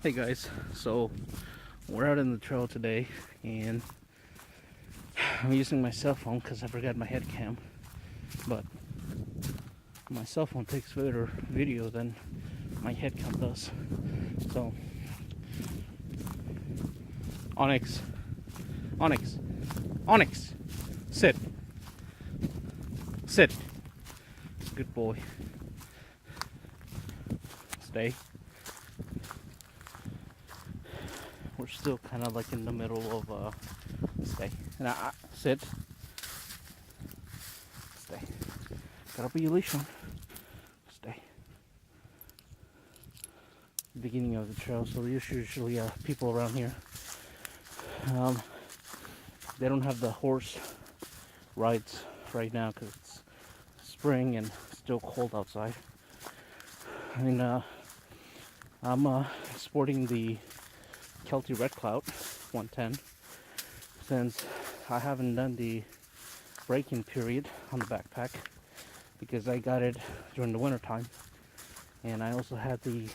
Hey guys, so we're out in the trail today and I'm using my cell phone because I forgot my head cam, but my cell phone takes better video than my head cam does. So, Onyx, Onyx, Onyx, sit, sit, good boy, stay. We're still kind of like in the middle of stay, and sit, stay, gotta be your leash on, stay. Beginning of the trail, so there's usually people around here. Um, they don't have the horse rides right now because it's spring and still cold outside. And I'm sporting the Kelty Red Cloud 110 since I haven't done the break-in period on the backpack because I got it during the winter time. And I also had the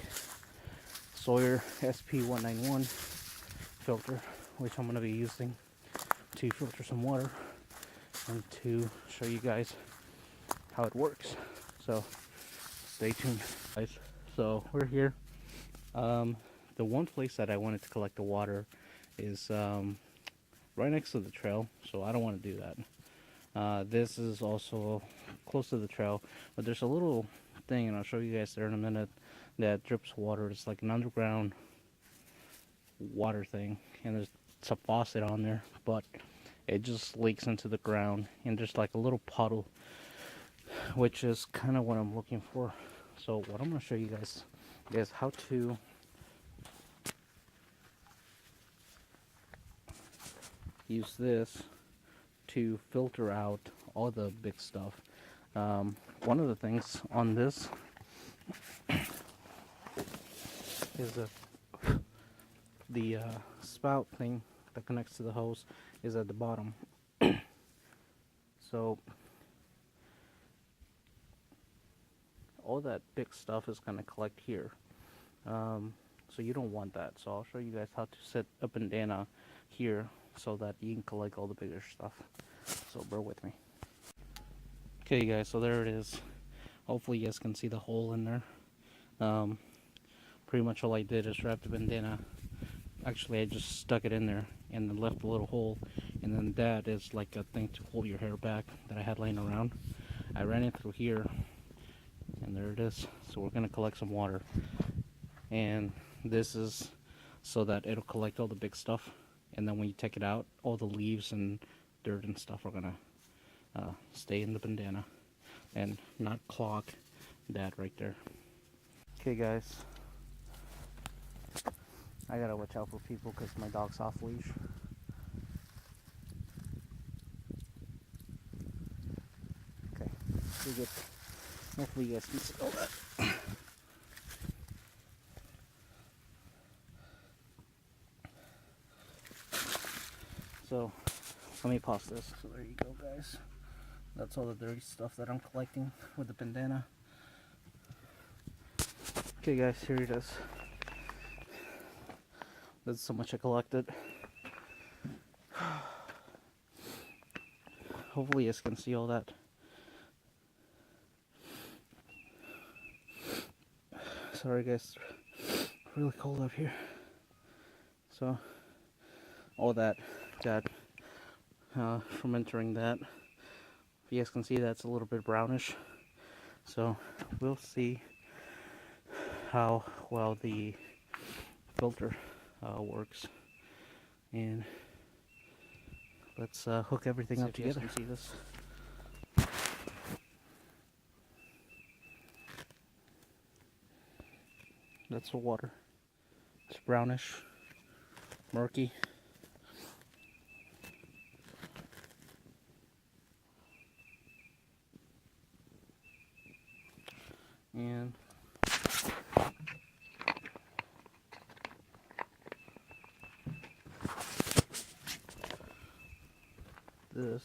Sawyer SP 191 filter, which I'm going to be using to filter some water and to show you guys how it works. So stay tuned, guys. So we're here. The one place that I wanted to collect the water is right next to the trail, so I don't want to do that. This is also close to the trail, but there's a little thing, and I'll show you guys there in a minute, that drips water. It's like an underground water thing, and there's a faucet on there, but it just leaks into the ground, and there's like a little puddle, which is kind of what I'm looking for. So what I'm going to show you guys is how to use this to filter out all the big stuff. One of the things on this is the spout thing that connects to the hose is at the bottom. So all that big stuff is going to collect here. So you don't want that. So I'll show you guys how to set a bandana here so that you can collect all the bigger stuff. So bear with me. Okay guys, so there it is. Hopefully you guys can see the hole in there. Pretty much all I did is wrap the bandana. Actually, I just stuck it in there and then left a little hole, and then that is like a thing to hold your hair back that I had laying around. I ran it through here, and there it is. So we're gonna collect some water, and this is so that it'll collect all the big stuff, and then when you take it out, all the leaves and dirt and stuff are gonna stay in the bandana and not clog that right there. Okay guys, I gotta watch out for people because my dog's off leash. Okay, we're good. Hopefully you guys can see all that. So let me pause this. So there you go guys. That's all the dirty stuff that I'm collecting with the bandana. Okay guys, here it is. That's how much I collected. Hopefully you guys can see all that. Sorry guys, it's really cold up here. So all that got from entering that. If you guys can see, that's a little bit brownish. So we'll see how well the filter works, and let's hook everything up together. You guys can see this. That's the water. It's brownish, murky. And this,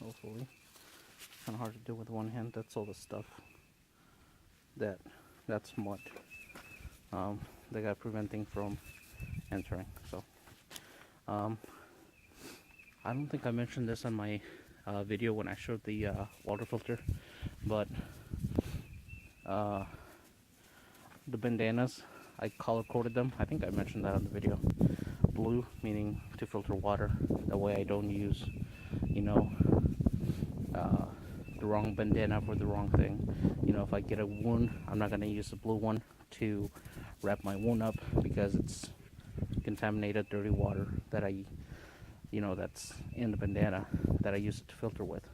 hopefully, kind of hard to do with one hand. That's all the stuff. That's mud. They got preventing from entering. So I don't think I mentioned this on my video when I showed the water filter, but the bandanas, I color coded them. I think I mentioned that on the video. Blue meaning to filter water. That way I don't use, you know, the wrong bandana for the wrong thing. You know, if I get a wound, I'm not gonna use the blue one to wrap my wound up because it's contaminated, dirty water that that's in the bandana that I use it to filter with.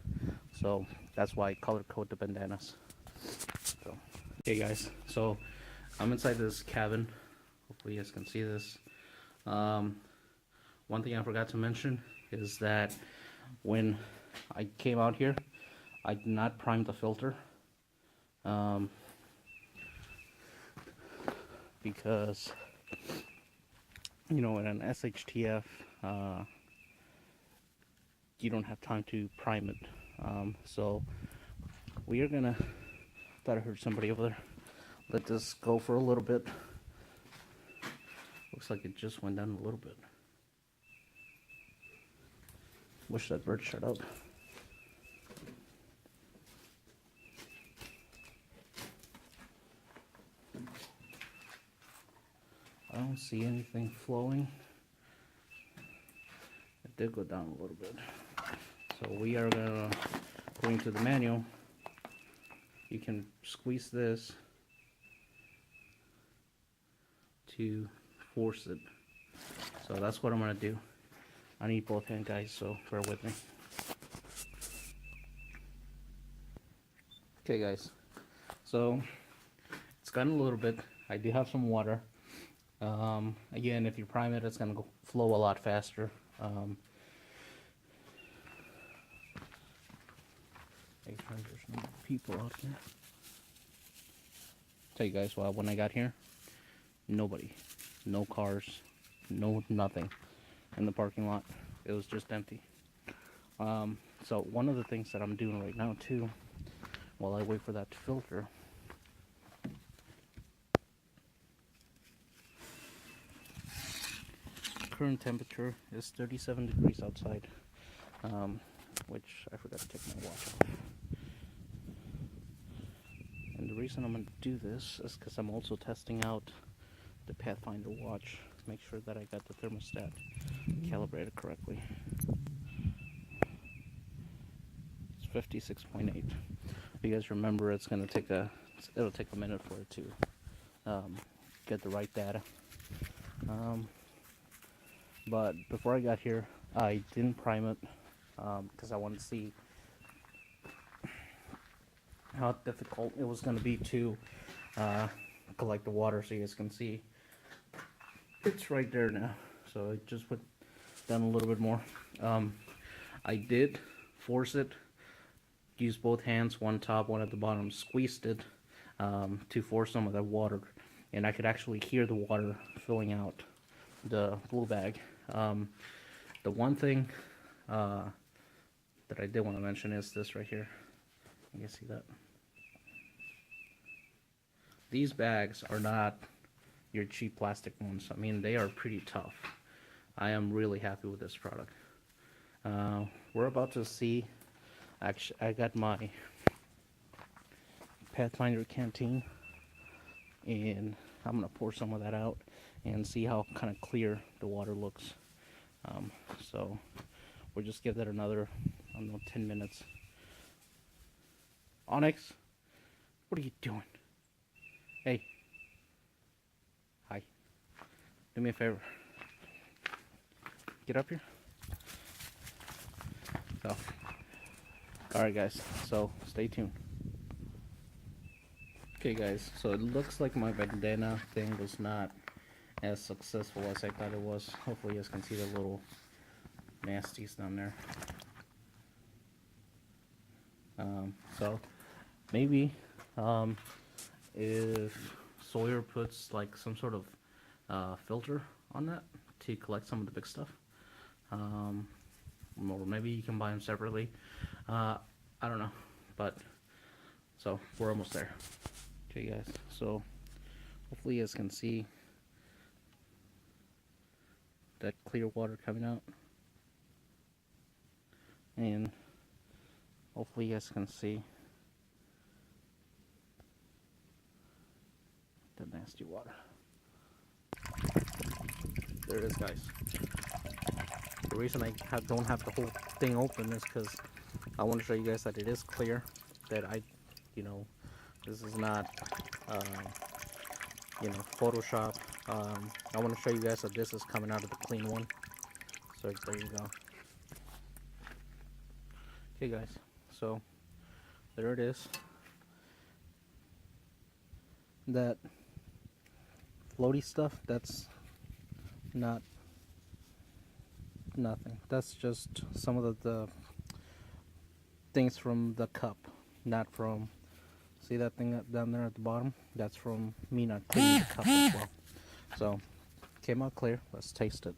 So that's why I color code the bandanas. So, okay guys, so I'm inside this cabin. Hopefully you guys can see this. One thing I forgot to mention is that when I came out here, I did not prime the filter. Because, in an SHTF, you don't have time to prime it. So we are gonna, thought I heard somebody over there. Let this go for a little bit. Looks like it just went down a little bit. Wish that bird shut up. I don't see anything flowing. It did go down a little bit. So we are gonna, according to the manual, you can squeeze this to force it. So that's what I'm gonna do. I need both hands, guys, so bear with me. Okay guys, so it's gotten a little bit. I do have some water. Again, if you prime it, it's gonna flow a lot faster. There's no people out here. Tell you guys, well, when I got here, nobody, no cars, no nothing in the parking lot. It was just empty. So one of the things that I'm doing right now too, while I wait for that to filter, current temperature is 37 degrees outside, which I forgot to take my watch off. And the reason I'm going to do this is because I'm also testing out the Pathfinder watch, make sure that I got the thermostat calibrated correctly. It's 56.8. You guys remember, it'll take a minute for it to get the right data. But before I got here, I didn't prime it because I wanted to see how difficult it was going to be to collect the water. So you guys can see it's right there now. So it just went down a little bit more. I did force it, use both hands, one top, one at the bottom, squeezed it to force some of that water, and I could actually hear the water filling out the blue bag. The one thing that I did want to mention is this right here. You can see that. These bags are not your cheap plastic ones. I mean, they are pretty tough. I am really happy with this product. We're about to see, actually, I got my Pathfinder canteen, and I'm gonna pour some of that out and see how kind of clear the water looks. So we'll just give that another, I don't know, 10 minutes. Onyx, what are you doing? Hey. Hi. Do me a favor. Get up here. So, alright guys, so stay tuned. Okay guys, so it looks like my bandana thing was not as successful as I thought it was. Hopefully you guys can see the little nasties down there. So maybe if Sawyer puts like some sort of filter on that to collect some of the big stuff, or maybe you can buy them separately. I don't know, but so we're almost there. Okay guys, so Hopefully you guys can see that clear water coming out. And hopefully you guys can see the nasty water. There it is, guys. The reason I don't have the whole thing open is because I want to show you guys that it is clear. That this is not, Photoshop. I want to show you guys that this is coming out of the clean one. So there you go. Okay, guys. So there it is. That floaty stuff, that's not nothing. That's just some of the things from the cup, not from. See that thing down there at the bottom? That's from me not cleaning the cup as well. So came out clear. Let's taste it.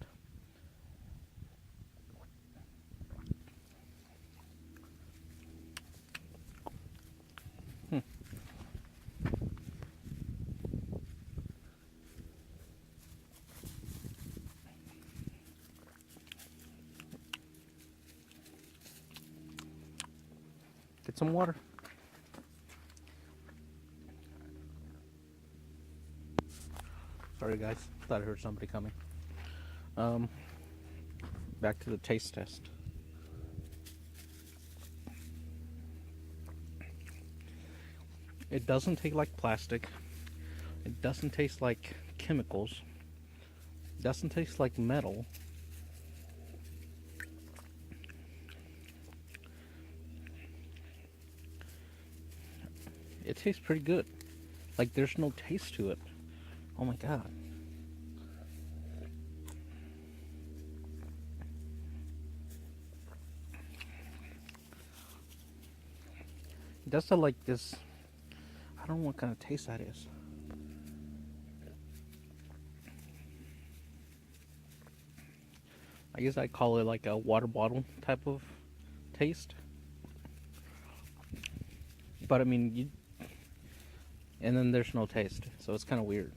Get some water. Sorry guys, thought I heard somebody coming. Back to the taste test. It doesn't taste like plastic. It doesn't taste like chemicals. It doesn't taste like metal. It tastes pretty good. Like there's no taste to it. Oh my god. It does have like this, I don't know what kind of taste that is. I guess I'd call it like a water bottle type of taste. But I mean, and then there's no taste, so it's kind of weird.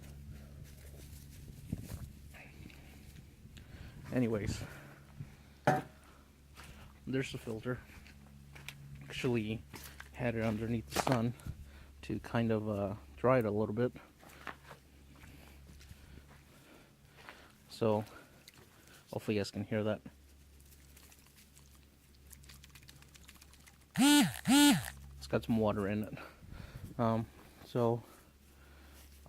Anyways, there's the filter. Actually had it underneath the sun to kind of dry it a little bit. So hopefully you guys can hear that. It's got some water in it. So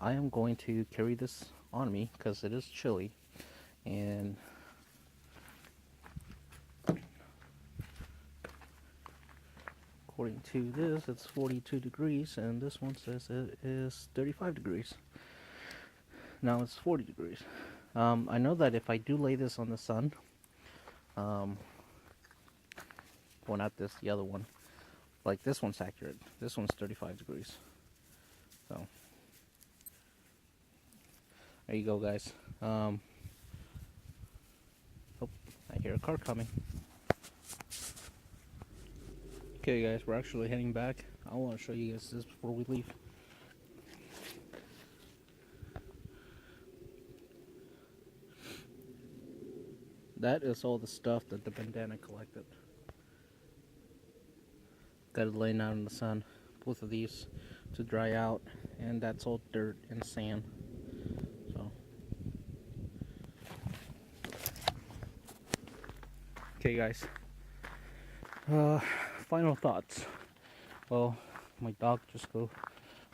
I am going to carry this on me because it is chilly, and according to this it's 42 degrees and this one says it is 35 degrees. Now it's 40 degrees. I know that if I do lay this on the sun, well, not this, the other one, like this one's accurate. This one's 35 degrees. So there you go, guys. Oh, I hear a car coming. Okay, guys, we're actually heading back. I want to show you guys this before we leave. That is all the stuff that the bandana collected. Got it laying out in the sun. Both of these to dry out, and that's all dirt and sand. So, okay, guys. Final thoughts. Well, my dog just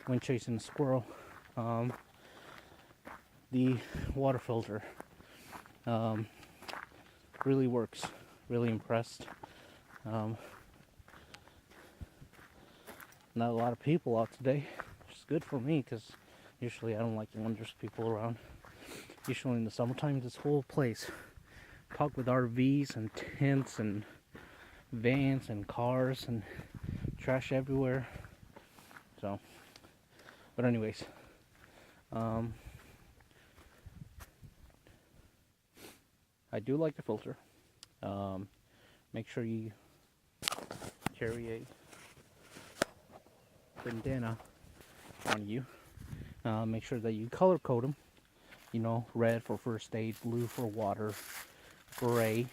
went chasing a squirrel. The water filter really works. Really impressed. Not a lot of people out today, which is good for me because usually I don't like it when there's people around. Usually in the summertime, this whole place packed with RVs and tents and vans and cars and trash everywhere. So, but anyways, I do like the filter. Make sure you carry a bandana on you. Make sure that you color code them. You know, red for first aid, blue for water, gray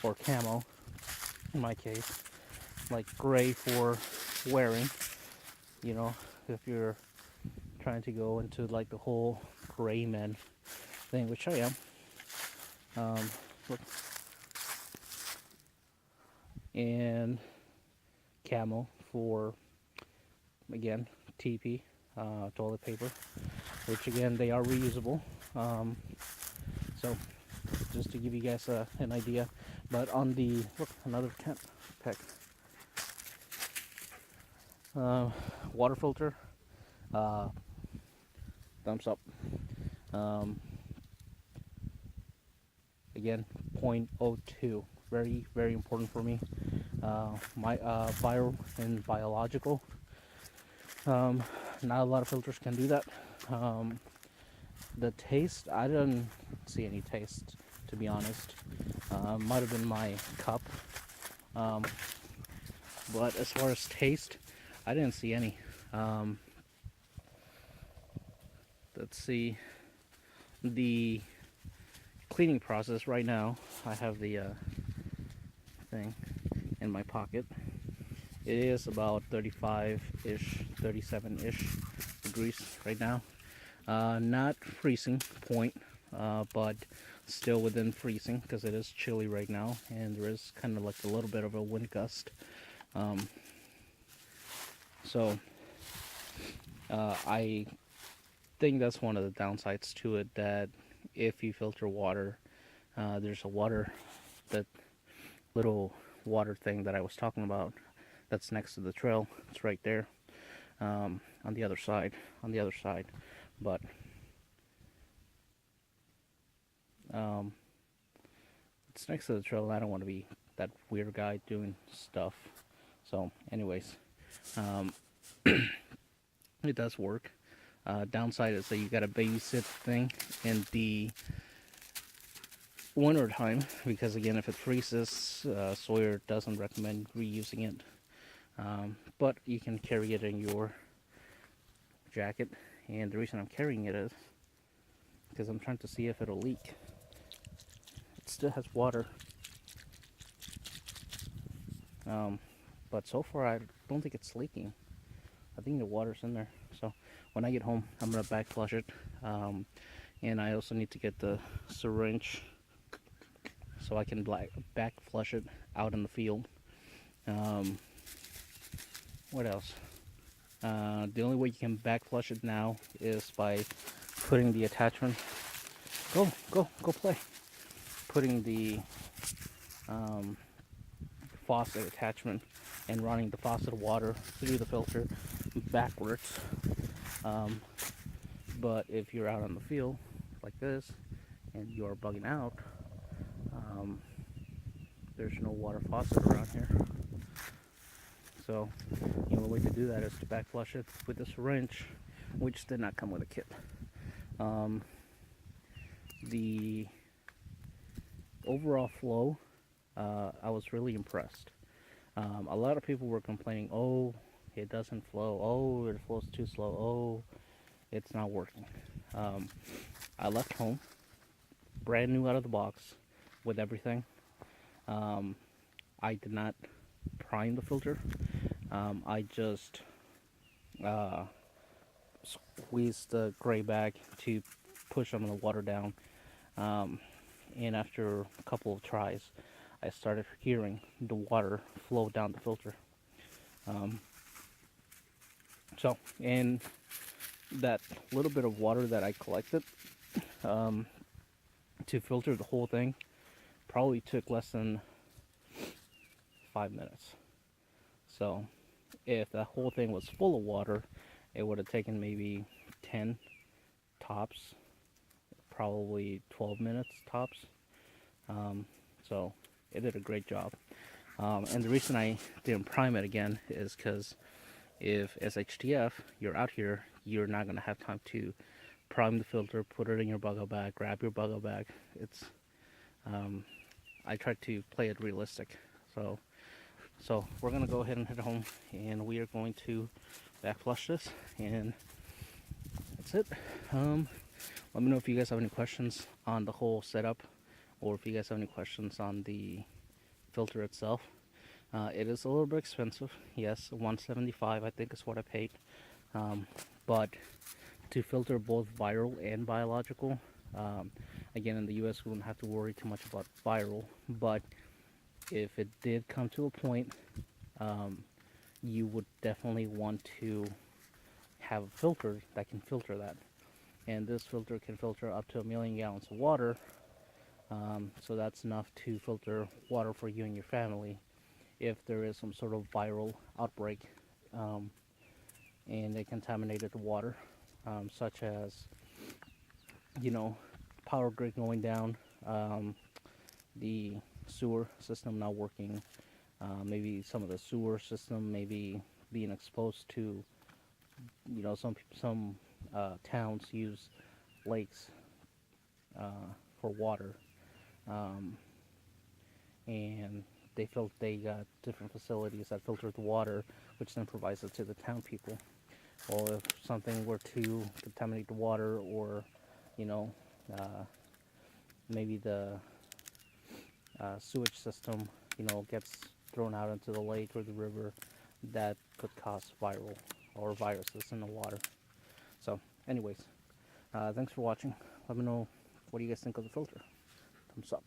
or camo in my case, like gray for wearing. You know, if you're trying to go into like the whole gray man thing, which I am. Look. And camo for, again, TP, toilet paper, which again they are reusable. So just to give you guys an idea. But on the, look, another cat peck. Water filter, thumbs up. Again, 0.02, very, very important for me. My bio and biological. Not a lot of filters can do that. The taste, I didn't see any taste, to be honest. Might have been my cup. But as far as taste, I didn't see any. Let's see. The cleaning process right now, I have the thing in my pocket. It is about 35-ish, 37-ish degrees right now. Not freezing point, but still within freezing because it is chilly right now, and there is kind of like a little bit of a wind gust. So I think that's one of the downsides to it, that if you filter water, there's a water, that little water thing that I was talking about that's next to the trail. It's right there, on the other side, but it's next to the trail, and I don't want to be that weird guy doing stuff. So anyways, it does work. Downside is that you got to babysit thing in the winter time, because again, if it freezes, Sawyer doesn't recommend reusing it. But you can carry it in your jacket, and the reason I'm carrying it is because I'm trying to see if it'll leak. It still has water, but so far I don't think it's leaking. I think the water's in there. So when I get home, I'm gonna back flush it, and I also need to get the syringe so I can back flush it out in the field. What else? The only way you can back flush it now is by putting the attachment. Go play. Putting the faucet attachment and running the faucet water through the filter backwards. But if you're out on the field like this and you're bugging out, there's no water faucet around here. So the only way to do that is to back flush it with the syringe, which did not come with a kit. The overall flow, I was really impressed. A lot of people were complaining, oh, it doesn't flow, oh, it flows too slow, oh, it's not working. I left home, brand new out of the box, with everything. I did not prime the filter. I just squeezed the gray bag to push some of the water down. And after a couple of tries, I started hearing the water flow down the filter. So, and that little bit of water that I collected to filter the whole thing probably took less than 5 minutes. So, if the whole thing was full of water, it would have taken maybe 10 tops, probably 12 minutes tops. So it did a great job. And the reason I didn't prime it again is because if SHTF, you're out here, you're not going to have time to prime the filter, put it in your buggo bag, grab your buggo bag. It's, I tried to play it realistic. So we're going to go ahead and head home, and we are going to back flush this and that's it. Let me know if you guys have any questions on the whole setup, or if you guys have any questions on the filter itself. It is a little bit expensive. Yes, 175 I think is what I paid. But to filter both viral and biological, again, in the US we wouldn't have to worry too much about viral, but if it did come to a point, you would definitely want to have a filter that can filter that. And this filter can filter up to 1,000,000 gallons of water. So that's enough to filter water for you and your family if there is some sort of viral outbreak, and they contaminated the water, such as, you know, power grid going down, the sewer system not working, maybe some of the sewer system maybe being exposed to, some towns use lakes for water, and they got different facilities that filter the water, which then provides it to the town people. Or if something were to contaminate the water, or you know, uh, maybe the sewage system, gets thrown out into the lake or the river, that could cause viral or viruses in the water. So, anyways, thanks for watching. Let me know what do you guys think of the filter. Thumbs up.